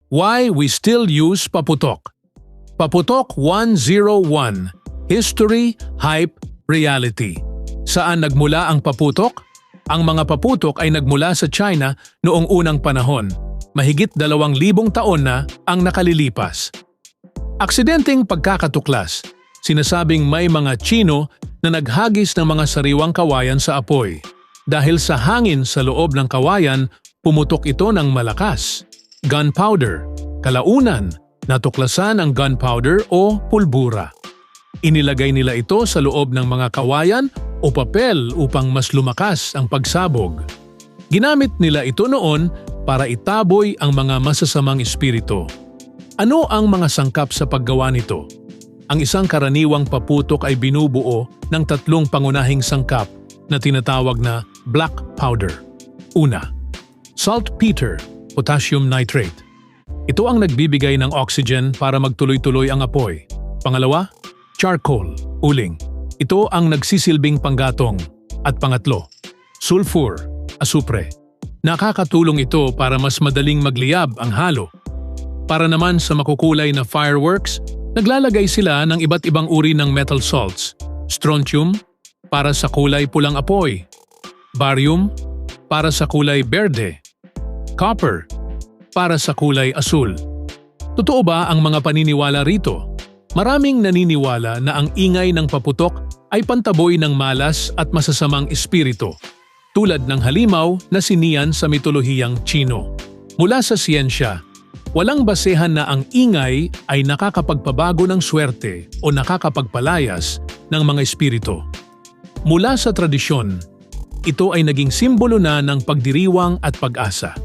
Why we still use paputok. Paputok 101, History, Hype, Reality. Saan nagmula ang paputok? Ang mga paputok ay nagmula sa China noong unang panahon. Mahigit 2,000 taon na ang nakalilipas. Aksidenteng pagkakatuklas. Sinasabing may mga Tsino na naghagis ng mga sariwang kawayan sa apoy. Dahil sa hangin sa loob ng kawayan, pumutok ito ng malakas. Gunpowder. Kalaunan, natuklasan ang gunpowder o pulbura. Inilagay nila ito sa loob ng mga kawayan o papel upang mas lumakas ang pagsabog. Ginamit nila ito noon para itaboy ang mga masasamang espiritu. Ano ang mga sangkap sa paggawa nito? Ang isang karaniwang paputok ay binubuo ng 3 pangunahing sangkap na tinatawag na black powder. Una, saltpeter, potassium nitrate. Ito ang nagbibigay ng oxygen para magtuloy-tuloy ang apoy. Pangalawa, charcoal, uling. Ito ang nagsisilbing panggatong. At pangatlo, sulfur, asupre. Nakakatulong ito para mas madaling magliyab ang halo. Para naman sa makukulay na fireworks, naglalagay sila ng iba't ibang uri ng metal salts. Strontium, para sa kulay pulang apoy. Barium, para sa kulay berde. Copper, para sa kulay asul. Totoo ba ang mga paniniwala rito? Maraming naniniwala na ang ingay ng paputok ay pantaboy ng malas at masasamang espiritu, tulad ng halimaw na sinian sa mitolohiyang Tsino. Mula sa siyensya, walang basehan na ang ingay ay nakakapagpabago ng swerte o nakakapagpalayas ng mga espiritu. Mula sa tradisyon, ito ay naging simbolo na ng pagdiriwang at pag-asa.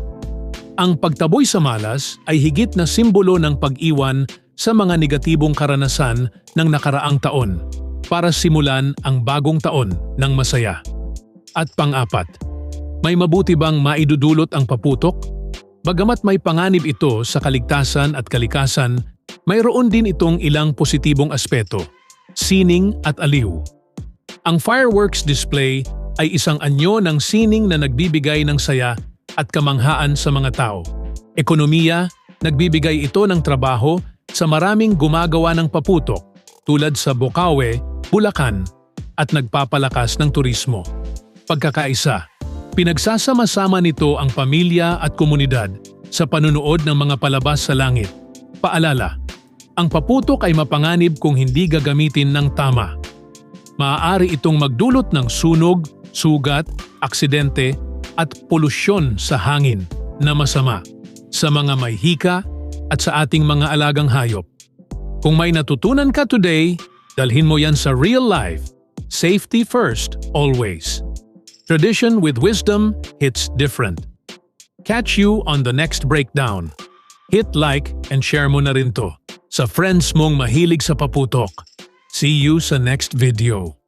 Ang pagtaboy sa malas ay higit na simbolo ng pag-iwan sa mga negatibong karanasan ng nakaraang taon para simulan ang bagong taon ng masaya. At pang-apat, may mabuti bang maidudulot ang paputok? Bagamat may panganib ito sa kaligtasan at kalikasan, mayroon din itong ilang positibong aspeto, sining at aliw. Ang fireworks display ay isang anyo ng sining na nagbibigay ng saya at kamanghaan sa mga tao. Ekonomiya, nagbibigay ito ng trabaho sa maraming gumagawa ng paputok tulad sa Bocaue, Bulacan at nagpapalakas ng turismo. Pagkakaisa, pinagsasama-sama nito ang pamilya at komunidad sa panunood ng mga palabas sa langit. Paalala, ang paputok ay mapanganib kung hindi gagamitin ng tama. Maaari itong magdulot ng sunog, sugat, aksidente at polusyon sa hangin na masama sa mga may hika at sa ating mga alagang hayop. Kung may natutunan ka today, dalhin mo yan sa real life. Safety first, always. Tradition with wisdom hits different. Catch you on the next breakdown. Hit like and share mo na rin to sa friends mong mahilig sa paputok. See you sa next video.